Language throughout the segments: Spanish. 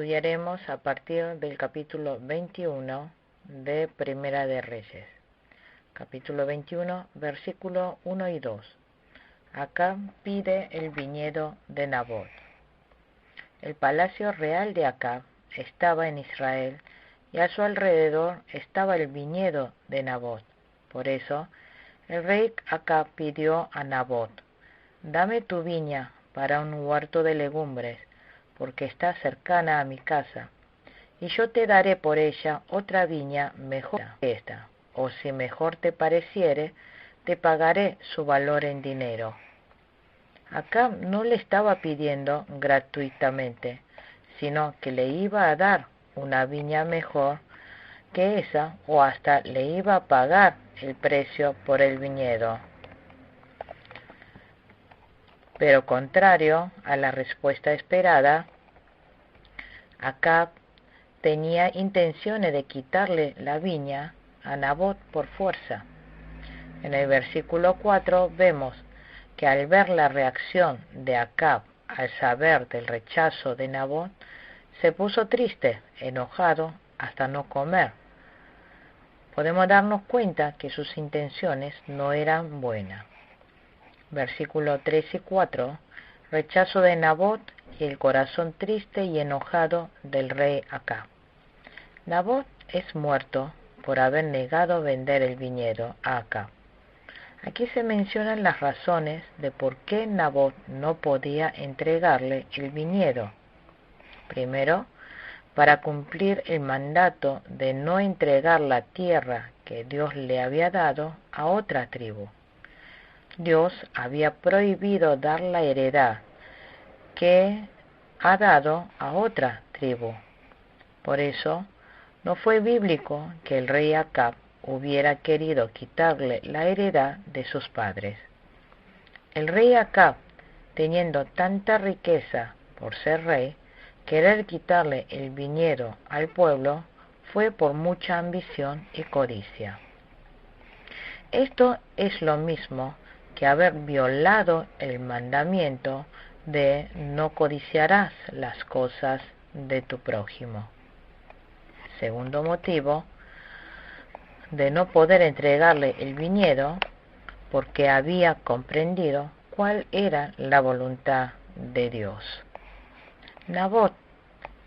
estudiaremos a partir del capítulo 21 de Primera de Reyes. Capítulo 21, versículo 1 y 2. Acab pide el viñedo de Nabot. El palacio real de Acab estaba en Israel y a su alrededor estaba el viñedo de Nabot. Por eso, el rey Acab pidió a Nabot: «Dame tu viña para un huerto de legumbres, porque está cercana a mi casa, y yo te daré por ella otra viña mejor que esta, o si mejor te pareciere, te pagaré su valor en dinero». Acab no le estaba pidiendo gratuitamente, sino que le iba a dar una viña mejor que esa, o hasta le iba a pagar el precio por el viñedo. Pero contrario a la respuesta esperada, Acab tenía intenciones de quitarle la viña a Nabot por fuerza. En el versículo 4 vemos que al ver la reacción de Acab al saber del rechazo de Nabot, se puso triste, enojado, hasta no comer. Podemos darnos cuenta que sus intenciones no eran buenas. Versículos 3 y 4, rechazo de Nabot y el corazón triste y enojado del rey Acab. Nabot es muerto por haber negado vender el viñedo a Acab. Aquí se mencionan las razones de por qué Nabot no podía entregarle el viñedo. Primero, para cumplir el mandato de no entregar la tierra que Dios le había dado a otra tribu. Dios había prohibido dar la heredad que ha dado a otra tribu. Por eso, no fue bíblico que el rey Acab hubiera querido quitarle la heredad de sus padres. El rey Acab, teniendo tanta riqueza por ser rey, querer quitarle el viñedo al pueblo fue por mucha ambición y codicia. Esto es lo mismo que haber violado el mandamiento de no codiciarás las cosas de tu prójimo. Segundo motivo de no poder entregarle el viñedo, porque había comprendido cuál era la voluntad de Dios. Nabot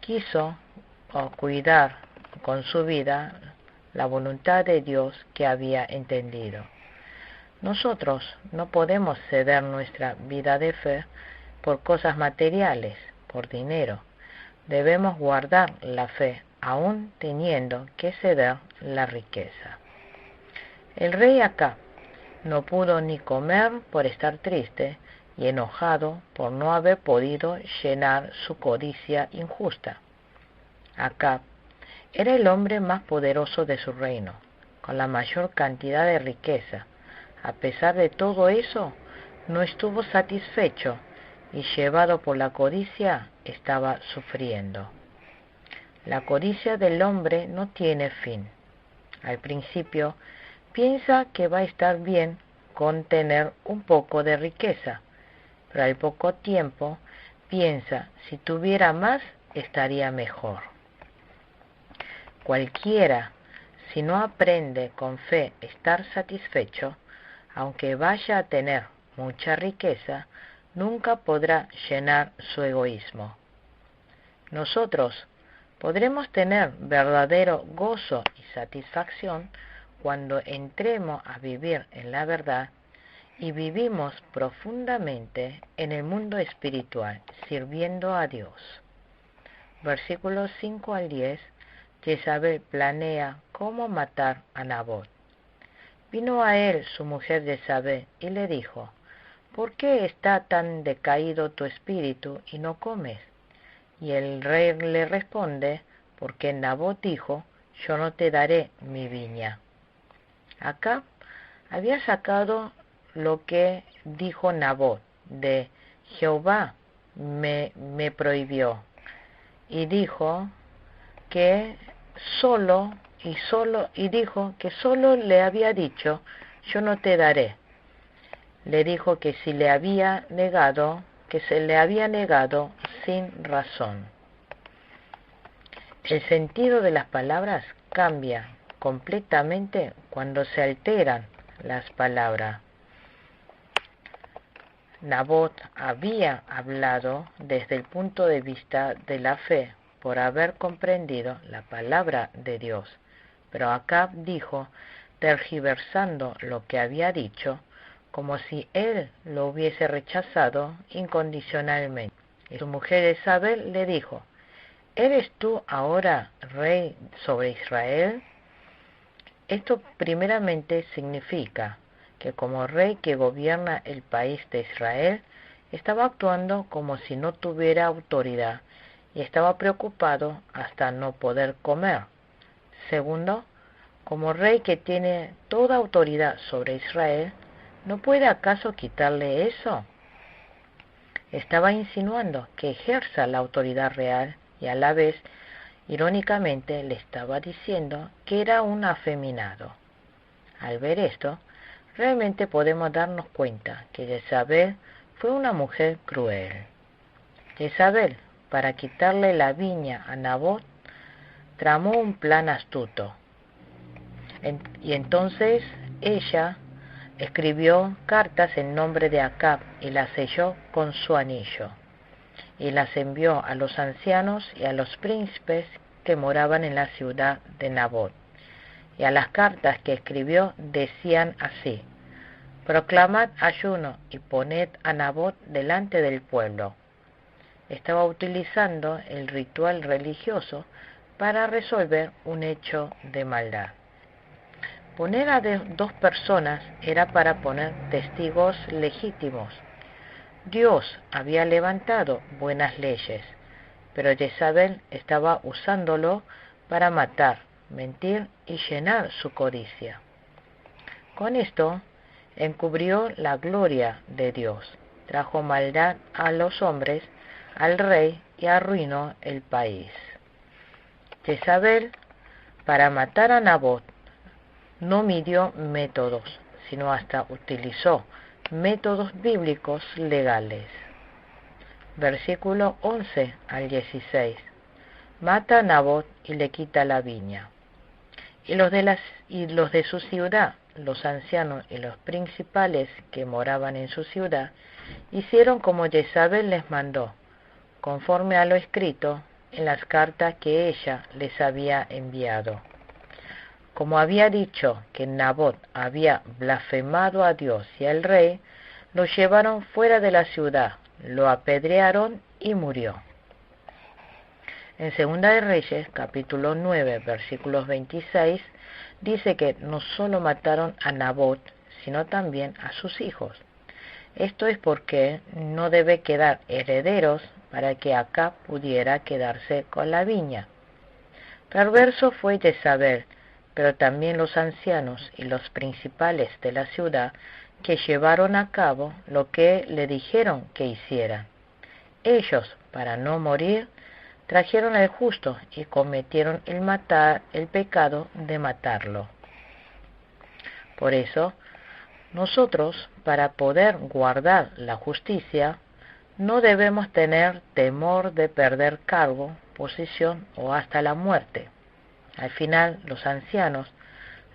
quiso cuidar con su vida la voluntad de Dios que había entendido. Nosotros no podemos ceder nuestra vida de fe por cosas materiales, por dinero. Debemos guardar la fe, aún teniendo que ceder la riqueza. El rey Acab no pudo ni comer por estar triste y enojado por no haber podido llenar su codicia injusta. Acab era el hombre más poderoso de su reino, con la mayor cantidad de riqueza. A pesar de todo eso, no estuvo satisfecho y, llevado por la codicia, estaba sufriendo. La codicia del hombre no tiene fin. Al principio, piensa que va a estar bien con tener un poco de riqueza, pero al poco tiempo piensa, si tuviera más, estaría mejor. Cualquiera, si no aprende con fe estar satisfecho, aunque vaya a tener mucha riqueza, nunca podrá llenar su egoísmo. Nosotros podremos tener verdadero gozo y satisfacción cuando entremos a vivir en la verdad y vivimos profundamente en el mundo espiritual, sirviendo a Dios. Versículos 5 al 10, Jezabel planea cómo matar a Nabot. Vino a él su mujer Jezabel y le dijo: «¿Por qué está tan decaído tu espíritu y no comes?». Y el rey le responde: «Porque Nabot dijo: yo no te daré mi viña». Acab había sacado lo que dijo Nabot de Jehová me prohibió, y dijo que solo le había dicho: yo no te daré. Le dijo que se le había negado sin razón. El sentido de las palabras cambia completamente cuando se alteran las palabras. Nabot había hablado desde el punto de vista de la fe por haber comprendido la palabra de Dios, pero Acab dijo, tergiversando lo que había dicho, como si él lo hubiese rechazado incondicionalmente. Y su mujer Jezabel le dijo, ¿eres tú ahora rey sobre Israel? Esto primeramente significa que como rey que gobierna el país de Israel, estaba actuando como si no tuviera autoridad y estaba preocupado hasta no poder comer. Segundo, como rey que tiene toda autoridad sobre Israel, ¿no puede acaso quitarle eso? Estaba insinuando que ejerza la autoridad real y a la vez, irónicamente, le estaba diciendo que era un afeminado. Al ver esto, realmente podemos darnos cuenta que Jezabel fue una mujer cruel. Jezabel, para quitarle la viña a Nabot, tramó un plan astuto. Y entonces ella escribió cartas en nombre de Acab y las selló con su anillo, y las envió a los ancianos y a los príncipes que moraban en la ciudad de Nabot. Y a las cartas que escribió decían así: proclamad ayuno y poned a Nabot delante del pueblo. Estaba utilizando el ritual religioso para resolver un hecho de maldad. Poner a dos personas era para poner testigos legítimos. Dios había levantado buenas leyes, pero Jezabel estaba usándolo para matar, mentir y llenar su codicia. Con esto, encubrió la gloria de Dios, trajo maldad a los hombres, al rey y arruinó el país. Jezabel, para matar a Nabot, no midió métodos, sino hasta utilizó métodos bíblicos legales. Versículo 11 al 16. Mata a Nabot y le quita la viña. Y los de su ciudad, los ancianos y los principales que moraban en su ciudad, hicieron como Jezabel les mandó, conforme a lo escrito en las cartas que ella les había enviado. Como había dicho que Nabot había blasfemado a Dios y al rey, lo llevaron fuera de la ciudad, lo apedrearon y murió. En Segunda de Reyes, capítulo 9, versículos 26, dice que no solo mataron a Nabot, sino también a sus hijos. Esto es porque no debe quedar herederos para que Acab pudiera quedarse con la viña. Perverso fue Jezabel, pero también los ancianos y los principales de la ciudad que llevaron a cabo lo que le dijeron que hiciera. Ellos, para no morir, trajeron al justo y cometieron el pecado de matarlo. Por eso, nosotros, para poder guardar la justicia, no debemos tener temor de perder cargo, posición o hasta la muerte. Al final, los ancianos,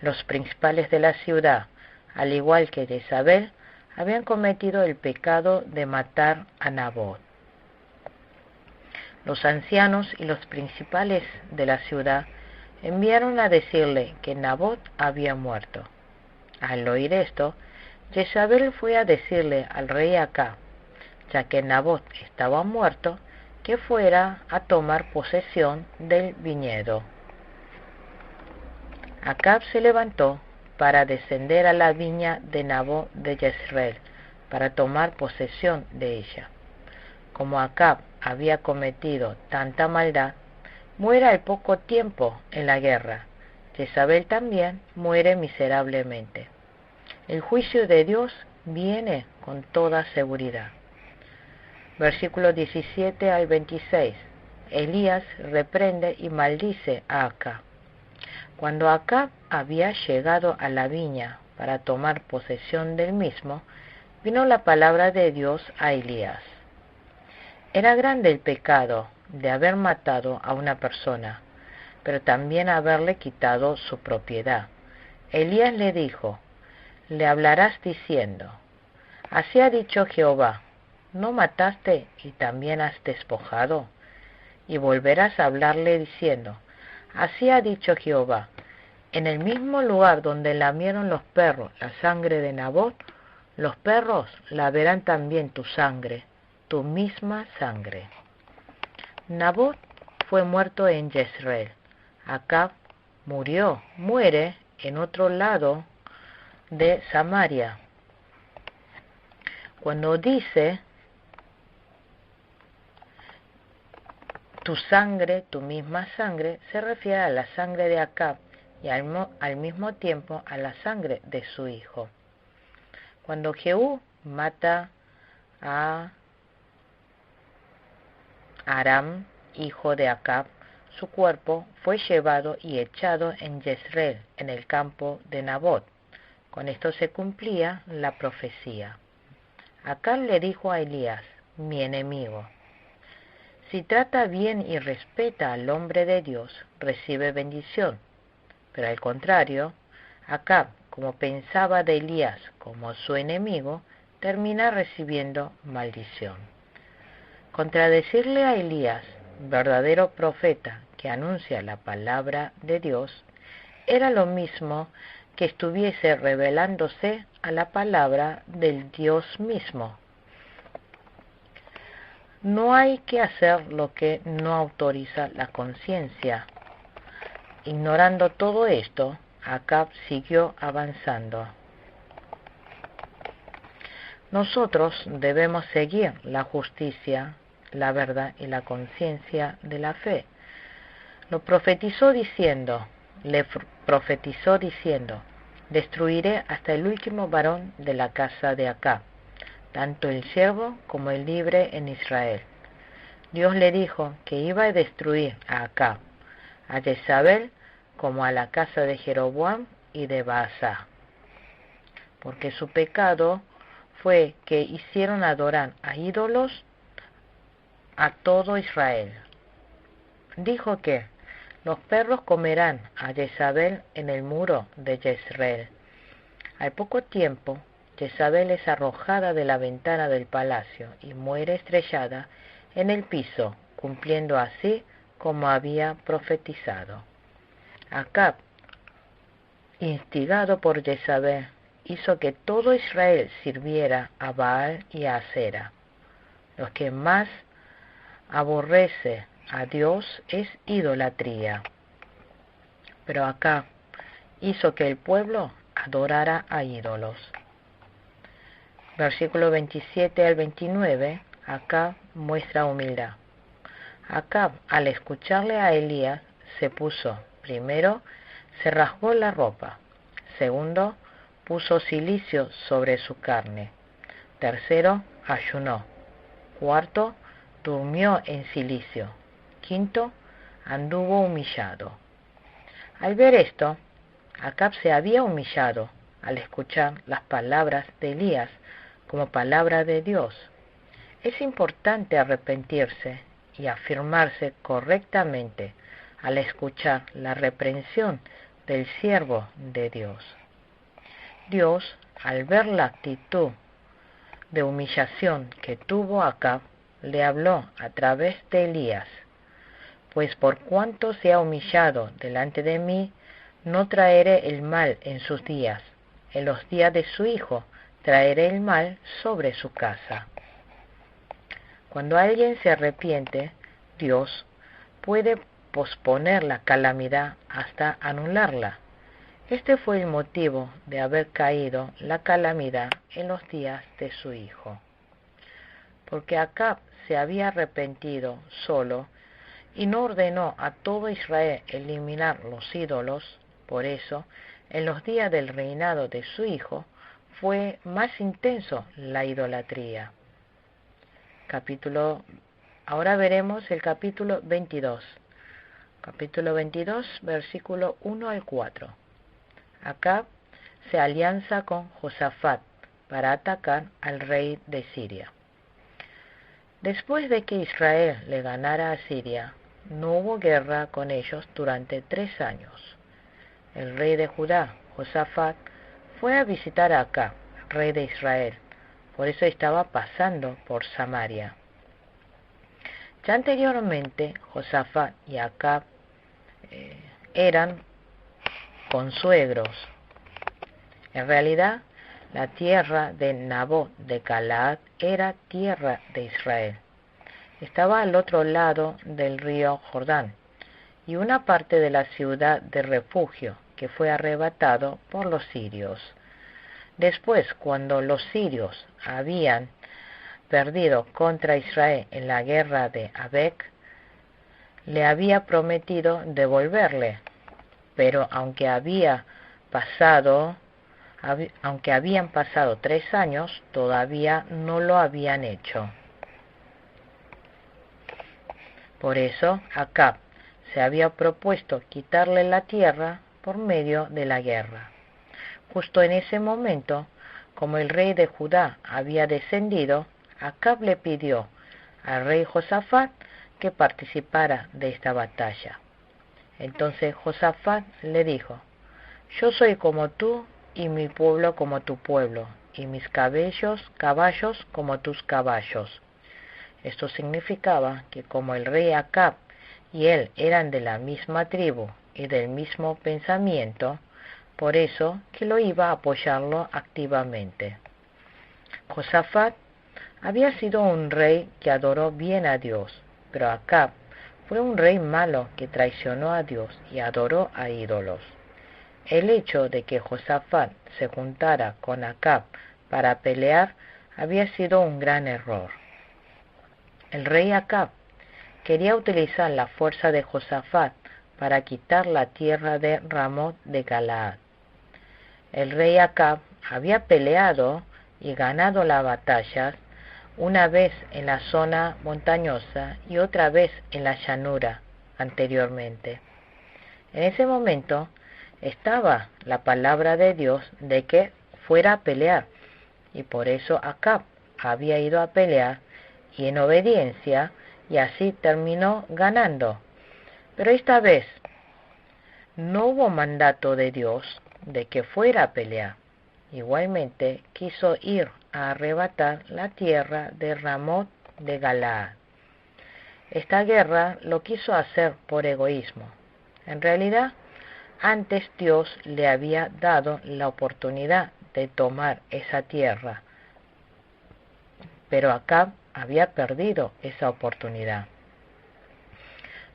los principales de la ciudad, al igual que Jezabel, habían cometido el pecado de matar a Nabot. Los ancianos y los principales de la ciudad enviaron a decirle que Nabot había muerto. Al oír esto, Jezabel fue a decirle al rey Acab, ya que Nabot estaba muerto, que fuera a tomar posesión del viñedo. Acab se levantó para descender a la viña de Nabot de Jezreel, para tomar posesión de ella. Como Acab había cometido tanta maldad, muere al poco tiempo en la guerra. Jezabel también muere miserablemente. El juicio de Dios viene con toda seguridad. Versículos 17 al 26. Elías reprende y maldice a Acab. Cuando Acab había llegado a la viña para tomar posesión del mismo, vino la palabra de Dios a Elías. Era grande el pecado de haber matado a una persona, pero también haberle quitado su propiedad. Elías le dijo: le hablarás diciendo: así ha dicho Jehová, ¿no mataste y también has despojado? Y volverás a hablarle diciendo: así ha dicho Jehová, en el mismo lugar donde lamieron los perros la sangre de Nabot, los perros lamerán también tu sangre, tu misma sangre. Nabot fue muerto en Jezreel. Acab muere en otro lado de Samaria. Cuando dice tu sangre, tu misma sangre, se refiere a la sangre de Acab y al mismo tiempo a la sangre de su hijo. Cuando Jehú mata a Aram, hijo de Acab, su cuerpo fue llevado y echado en Jezreel, en el campo de Nabot. Con esto se cumplía la profecía. Acab le dijo a Elías, mi enemigo: si trata bien y respeta al hombre de Dios, recibe bendición. Pero al contrario, Acab, como pensaba de Elías como su enemigo, termina recibiendo maldición. Contradecirle a Elías, verdadero profeta que anuncia la palabra de Dios, era lo mismo que estuviese revelándose a la palabra del Dios mismo. No hay que hacer lo que no autoriza la conciencia. Ignorando todo esto, Acab siguió avanzando. Nosotros debemos seguir la justicia, la verdad y la conciencia de la fe. Le profetizó diciendo, destruiré hasta el último varón de la casa de Acab, tanto el siervo como el libre en Israel. Dios le dijo que iba a destruir a Acab, a Jezabel, como a la casa de Jeroboam y de Baasa, porque su pecado fue que hicieron adorar a ídolos a todo Israel. Dijo que los perros comerán a Jezabel en el muro de Jezreel. Al poco tiempo, Jezabel es arrojada de la ventana del palacio y muere estrellada en el piso, cumpliendo así como había profetizado. Acab, instigado por Jezabel, hizo que todo Israel sirviera a Baal y a Asera. Lo que más aborrece a Dios es idolatría. Pero Acab hizo que el pueblo adorara a ídolos. Versículo 27 al 29, Acab muestra humildad. Acab, al escucharle a Elías, se puso, primero, se rasgó la ropa, segundo, puso cilicio sobre su carne, tercero, ayunó, cuarto, durmió en cilicio, quinto, anduvo humillado. Al ver esto, Acab se había humillado al escuchar las palabras de Elías como palabra de Dios. Es importante arrepentirse y afirmarse correctamente al escuchar la reprensión del siervo de Dios. Dios, al ver la actitud de humillación que tuvo Acab, le habló a través de Elías: pues por cuanto se ha humillado delante de mí, no traeré el mal en sus días. En los días de su hijo traeré el mal sobre su casa. Cuando alguien se arrepiente, Dios puede posponer la calamidad hasta anularla. Este fue el motivo de haber caído la calamidad en los días de su hijo. Porque Acab se había arrepentido solo y no ordenó a todo Israel eliminar los ídolos, por eso, en los días del reinado de su hijo, fue más intenso la idolatría. Ahora veremos el capítulo 22. Capítulo 22, versículo 1 al 4. Acab se alianza con Josafat para atacar al rey de Siria. Después de que Israel le ganara a Siria, no hubo guerra con ellos durante 3 años. El rey de Judá, Josafat, fue a visitar a Acab, rey de Israel. Por eso estaba pasando por Samaria. Ya anteriormente, Josafat y Acab eran consuegros. En realidad, la tierra de Nabot de Galaad era tierra de Israel. Estaba al otro lado del río Jordán, y una parte de la ciudad de refugio que fue arrebatado por los sirios. Después, cuando los sirios habían perdido contra Israel en la guerra de Abek, le había prometido devolverle, pero aunque habían pasado 3 años, todavía no lo habían hecho. Por eso Acab se había propuesto quitarle la tierra por medio de la guerra. Justo en ese momento, como el rey de Judá había descendido, Acab le pidió al rey Josafat que participara de esta batalla. Entonces Josafat le dijo: yo soy como tú, y mi pueblo como tu pueblo, y mis caballos como tus caballos. Esto significaba que como el rey Acab y él eran de la misma tribu y del mismo pensamiento, por eso que lo iba a apoyarlo activamente. Josafat había sido un rey que adoró bien a Dios, pero Acab fue un rey malo que traicionó a Dios y adoró a ídolos. El hecho de que Josafat se juntara con Acab para pelear había sido un gran error. El rey Acab quería utilizar la fuerza de Josafat para quitar la tierra de Ramot de Galaad. El rey Acab había peleado y ganado las batallas, una vez en la zona montañosa y otra vez en la llanura anteriormente. En ese momento estaba la palabra de Dios de que fuera a pelear, y por eso Acab había ido a pelear y en obediencia, y así terminó ganando. Pero esta vez no hubo mandato de Dios de que fuera a pelear. Igualmente quiso ir a arrebatar la tierra de Ramot de Galaad. Esta guerra lo quiso hacer por egoísmo. En realidad, antes Dios le había dado la oportunidad de tomar esa tierra, pero Acab había perdido esa oportunidad.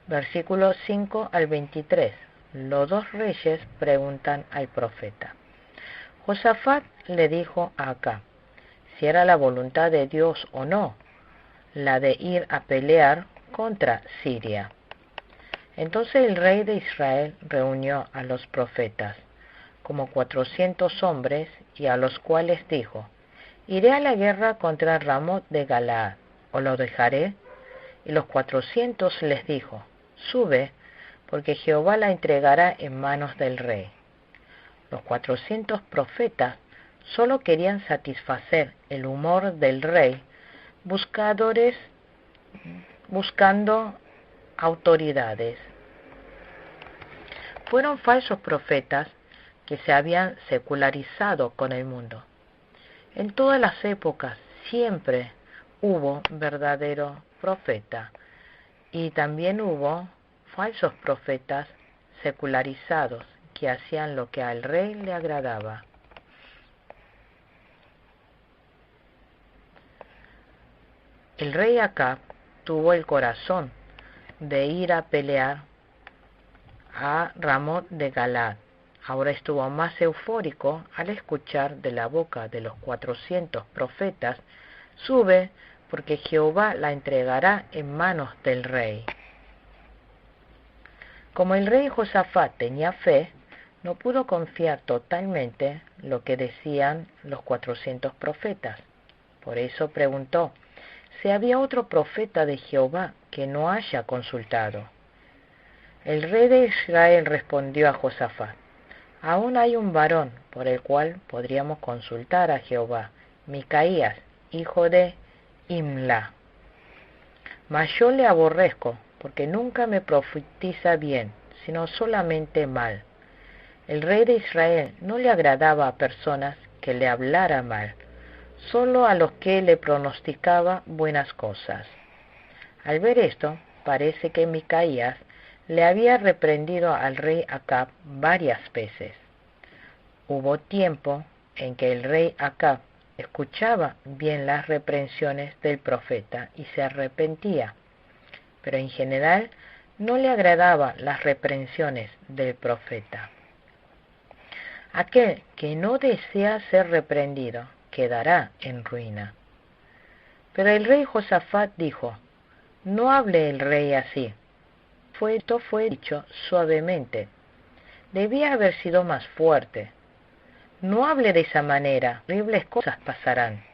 Versículos 5 al 23. Los dos reyes preguntan al profeta. Josafat le dijo a Acab si era la voluntad de Dios o no, la de ir a pelear contra Siria. Entonces el rey de Israel reunió a los profetas, como 400 hombres, y a los cuales dijo: iré a la guerra contra Ramot de Galaad, ¿o lo dejaré? Y los 400 les dijo: sube, porque Jehová la entregará en manos del rey. Los 400 profetas solo querían satisfacer el humor del rey, buscando autoridades. Fueron falsos profetas que se habían secularizado con el mundo. En todas las épocas siempre hubo verdadero profeta, y también hubo falsos profetas secularizados que hacían lo que al rey le agradaba. El rey Acab tuvo el corazón de ir a pelear a Ramot de Galaad. Ahora estuvo más eufórico al escuchar de la boca de los 400 profetas: sube, porque Jehová la entregará en manos del rey. Como el rey Josafat tenía fe, no pudo confiar totalmente lo que decían los 400 profetas. Por eso preguntó si había otro profeta de Jehová que no haya consultado. El rey de Israel respondió a Josafat: aún hay un varón por el cual podríamos consultar a Jehová, Micaías, hijo de Imla. Mas yo le aborrezco, porque nunca me profetiza bien, sino solamente mal. El rey de Israel no le agradaba a personas que le hablara mal, solo a los que le pronosticaba buenas cosas. Al ver esto, parece que Micaías le había reprendido al rey Acab varias veces. Hubo tiempo en que el rey Acab escuchaba bien las reprensiones del profeta y se arrepentía, pero en general no le agradaban las reprensiones del profeta. Aquel que no desea ser reprendido quedará en ruina. Pero el rey Josafat dijo: no hable el rey así. Esto fue dicho suavemente. Debía haber sido más fuerte. No hable de esa manera, horribles cosas pasarán.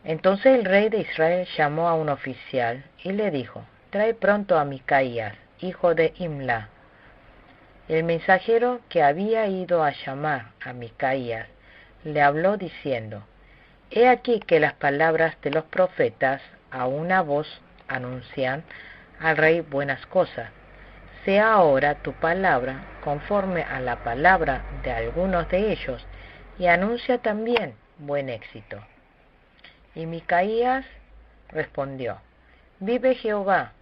Entonces el rey de Israel llamó a un oficial y le dijo: trae pronto a Micaías, hijo de Imla. El mensajero que había ido a llamar a Micaías le habló diciendo: he aquí que las palabras de los profetas a una voz anuncian al rey buenas cosas. Sea ahora tu palabra conforme a la palabra de algunos de ellos, y anuncia también buen éxito. Y Micaías respondió: vive Jehová,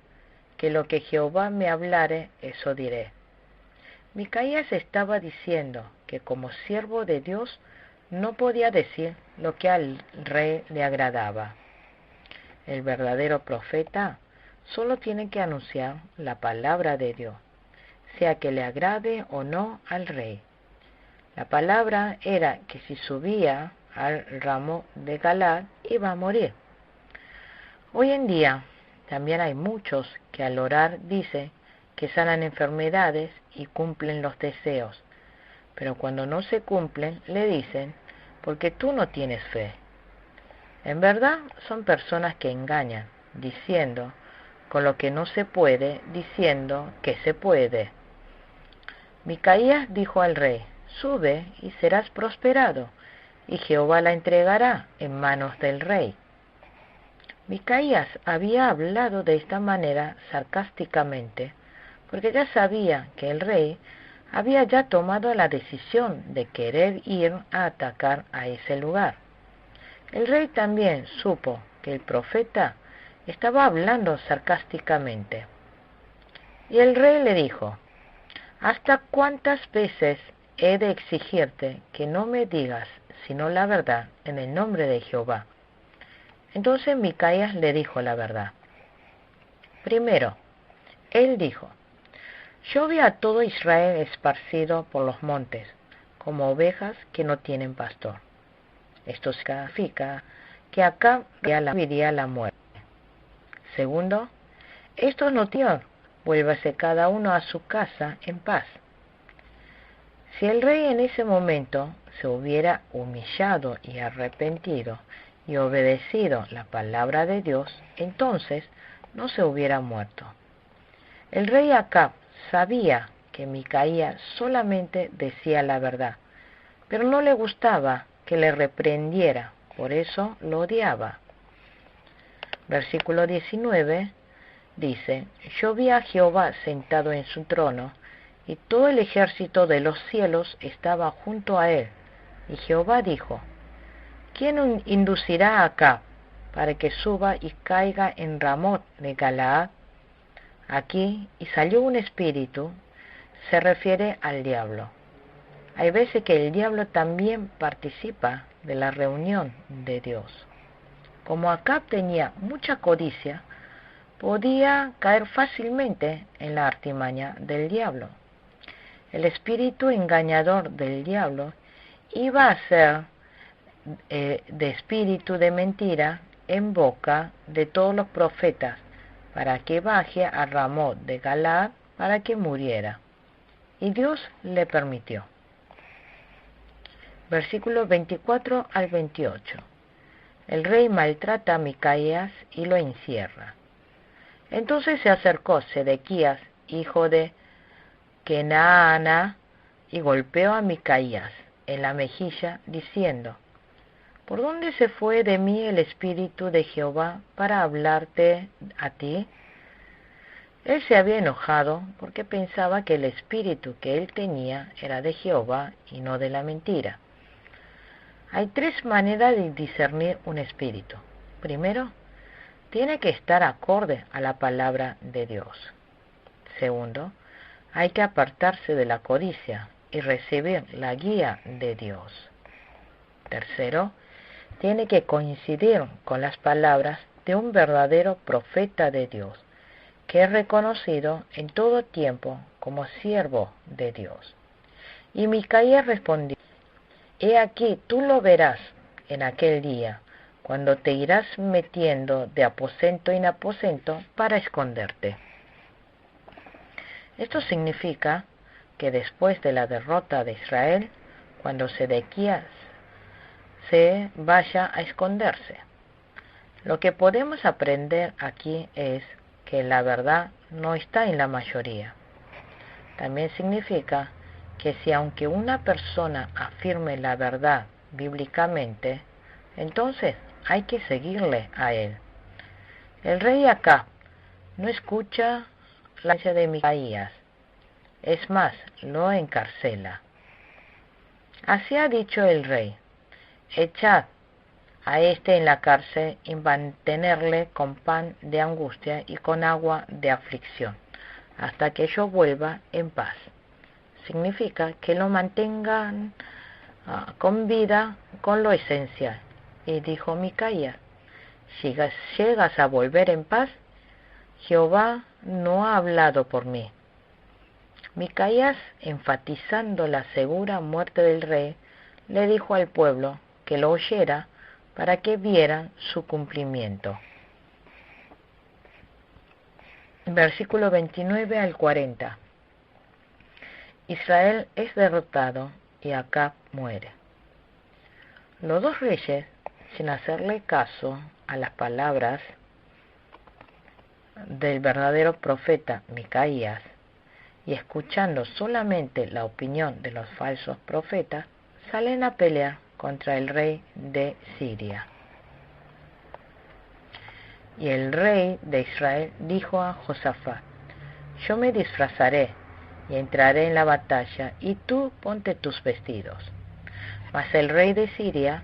que lo que Jehová me hablare, eso diré. Micaías estaba diciendo que como siervo de Dios no podía decir lo que al rey le agradaba. El verdadero profeta solo tiene que anunciar la palabra de Dios, sea que le agrade o no al rey. La palabra era que si subía al ramo de Galaad iba a morir. Hoy en día también hay muchos que al orar dicen que sanan enfermedades y cumplen los deseos, pero cuando no se cumplen le dicen: porque tú no tienes fe. En verdad son personas que engañan, diciendo con lo que no se puede, diciendo que se puede. Micaías dijo al rey: sube y serás prosperado, y Jehová la entregará en manos del rey. Micaías había hablado de esta manera sarcásticamente, porque ya sabía que el rey había ya tomado la decisión de querer ir a atacar a ese lugar. El rey también supo que el profeta estaba hablando sarcásticamente. Y el rey le dijo: ¿hasta cuántas veces he de exigirte que no me digas sino la verdad en el nombre de Jehová? Entonces Micaías le dijo la verdad. Primero, él dijo: yo vi a todo Israel esparcido por los montes, como ovejas que no tienen pastor. Esto significa que acá viviría la muerte. Segundo, estos no tienen, vuélvase cada uno a su casa en paz. Si el rey en ese momento se hubiera humillado y arrepentido y obedecido la palabra de Dios, entonces no se hubiera muerto. El rey Acab sabía que Micaías solamente decía la verdad, pero no le gustaba que le reprendiera, por eso lo odiaba. Versículo 19 dice: yo vi a Jehová sentado en su trono, y todo el ejército de los cielos estaba junto a él. Y Jehová dijo: ¿quién inducirá a Acab para que suba y caiga en Ramot de Galaad? Aquí, y salió un espíritu, se refiere al diablo. Hay veces que el diablo también participa de la reunión de Dios. Como Acab tenía mucha codicia, podía caer fácilmente en la artimaña del diablo. El espíritu engañador del diablo iba a ser de espíritu de mentira en boca de todos los profetas, para que baje a Ramot de Galaad para que muriera. Y Dios le permitió. Versículos 24 al 28. El rey maltrata a Micaías y lo encierra. Entonces se acercó Sedequías, hijo de Kenaana, y golpeó a Micaías en la mejilla, diciendo: ¿por dónde se fue de mí el espíritu de Jehová para hablarte a ti? Él se había enojado porque pensaba que el espíritu que él tenía era de Jehová y no de la mentira. Hay tres maneras de discernir un espíritu. Primero, tiene que estar acorde a la palabra de Dios. Segundo, hay que apartarse de la codicia y recibir la guía de Dios. Tercero, tiene que coincidir con las palabras de un verdadero profeta de Dios, que es reconocido en todo tiempo como siervo de Dios. Y Micaías respondió: He aquí, tú lo verás en aquel día, cuando te irás metiendo de aposento en aposento para esconderte. Esto significa que después de la derrota de Israel, cuando Sedequías se vaya a esconderse. Lo que podemos aprender aquí es que la verdad no está en la mayoría. También significa que si aunque una persona afirme la verdad bíblicamente, entonces hay que seguirle a él. El rey Acab no escucha la voz de Micaías, es más, lo encarcela. Así ha dicho el rey: echad a este en la cárcel y mantenerle con pan de angustia y con agua de aflicción, hasta que yo vuelva en paz. Significa que lo mantengan con vida, con lo esencial. Y dijo Micaías: si llegas a volver en paz, Jehová no ha hablado por mí. Micaías, enfatizando la segura muerte del rey, le dijo al pueblo que lo oyera para que vieran su cumplimiento. Versículo 29 al 40. Israel es derrotado y Acab muere. Los dos reyes, sin hacerle caso a las palabras del verdadero profeta Micaías y escuchando solamente la opinión de los falsos profetas, salen a pelear contra el rey de Siria. Y el rey de Israel dijo a Josafat: yo me disfrazaré y entraré en la batalla, y tú ponte tus vestidos. Mas el rey de Siria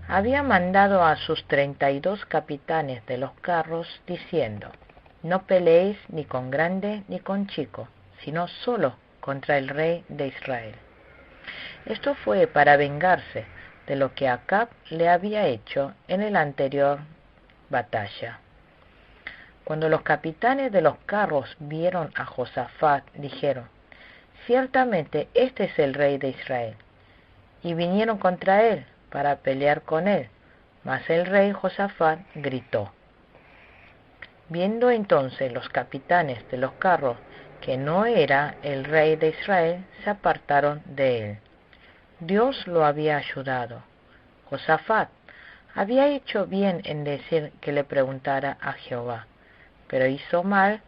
había mandado a sus 32 capitanes de los carros, diciendo: no peleéis ni con grande ni con chico, sino solo contra el rey de Israel. Esto fue para vengarse de lo que Acab le había hecho en la anterior batalla. Cuando los capitanes de los carros vieron a Josafat, dijeron: ciertamente este es el rey de Israel. Y vinieron contra él para pelear con él. Mas el rey Josafat gritó. Viendo entonces los capitanes de los carros que no era el rey de Israel, se apartaron de él. Dios lo había ayudado. Josafat había hecho bien en decir que le preguntara a Jehová, pero hizo mal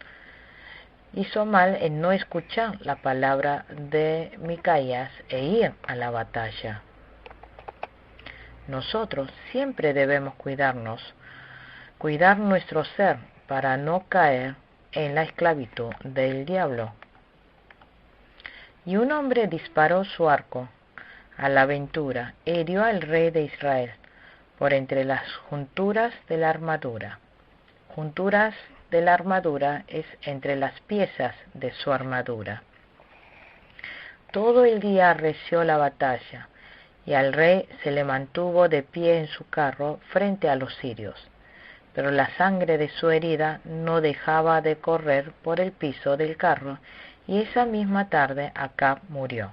en no escuchar la palabra de Micaías e ir a la batalla. Nosotros siempre debemos cuidar nuestro ser para no caer en la esclavitud del diablo. Y un hombre disparó su arco a la aventura e hirió al rey de Israel por entre las junturas de la armadura. Junturas de la armadura es entre las piezas de su armadura. Todo el día arreció la batalla, y al rey se le mantuvo de pie en su carro frente a los sirios, pero la sangre de su herida no dejaba de correr por el piso del carro, y esa misma tarde Acab murió.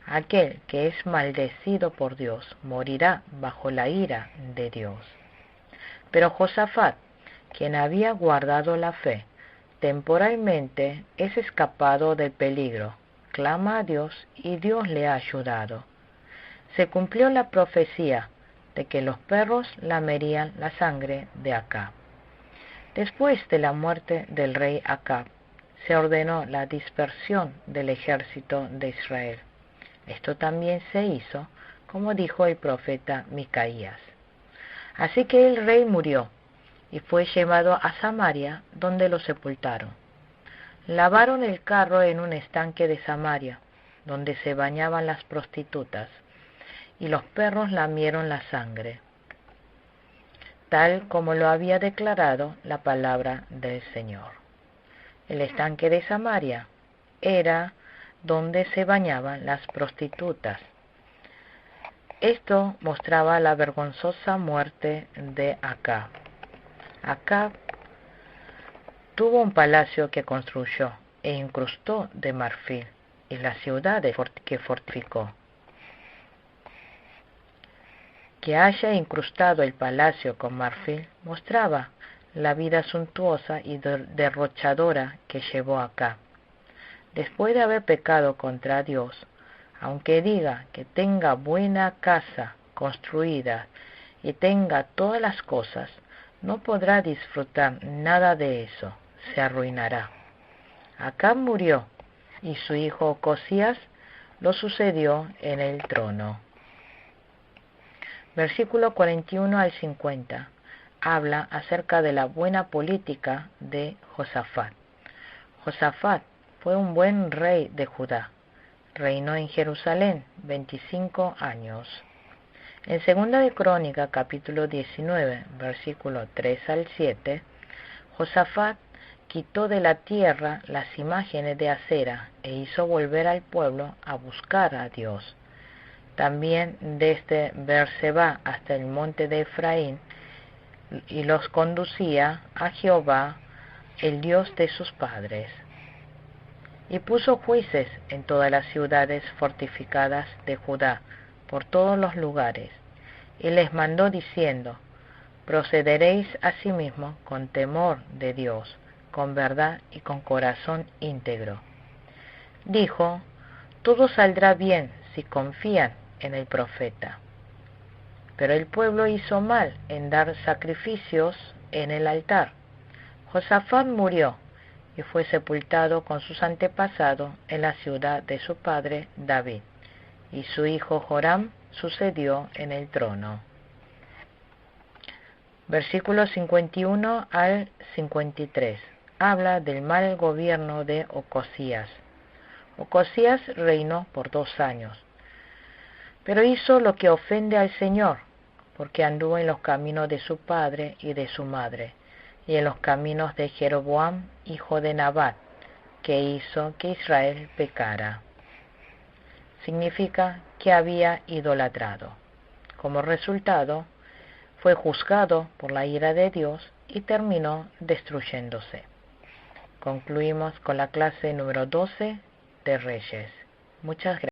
Aquel que es maldecido por Dios morirá bajo la ira de Dios. Pero Josafat, quien había guardado la fe, temporalmente es escapado del peligro, clama a Dios y Dios le ha ayudado. Se cumplió la profecía de que los perros lamerían la sangre de Acab. Después de la muerte del rey Acab, se ordenó la dispersión del ejército de Israel. Esto también se hizo, como dijo el profeta Micaías. Así que el rey murió y fue llevado a Samaria, donde lo sepultaron. Lavaron el carro en un estanque de Samaria, donde se bañaban las prostitutas, y los perros lamieron la sangre, tal como lo había declarado la palabra del Señor. El estanque de Samaria era donde se bañaban las prostitutas. Esto mostraba la vergonzosa muerte de Acab. Acab tuvo un palacio que construyó e incrustó de marfil, y las ciudades que fortificó. Que haya incrustado el palacio con marfil mostraba la vida suntuosa y derrochadora que llevó Acab. Después de haber pecado contra Dios, aunque diga que tenga buena casa construida y tenga todas las cosas, no podrá disfrutar nada de eso, se arruinará. Acab murió, y su hijo Ocosías lo sucedió en el trono. Versículo 41 al 50 habla acerca de la buena política de Josafat. Josafat fue un buen rey de Judá. Reinó en Jerusalén 25 años. En 2 de Crónica, capítulo 19, versículo 3 al 7, Josafat quitó de la tierra las imágenes de acera e hizo volver al pueblo a buscar a Dios. También desde Beerseba hasta el monte de Efraín, y los conducía a Jehová, el Dios de sus padres. Y puso jueces en todas las ciudades fortificadas de Judá, por todos los lugares, y les mandó diciendo: procederéis asimismo con temor de Dios, con verdad y con corazón íntegro. Dijo: todo saldrá bien si confían en el profeta. Pero el pueblo hizo mal en dar sacrificios en el altar. Josafat murió y fue sepultado con sus antepasados en la ciudad de su padre David, y su hijo Joram sucedió en el trono. Versículos 51 al 53 habla del mal gobierno de Ocosías. Ocosías reinó por 2 años, pero hizo lo que ofende al Señor, porque anduvo en los caminos de su padre y de su madre, y en los caminos de Jeroboam, hijo de Nabat, que hizo que Israel pecara. Significa que había idolatrado. Como resultado, fue juzgado por la ira de Dios y terminó destruyéndose. Concluimos con la clase número 12 de Reyes. Muchas gracias.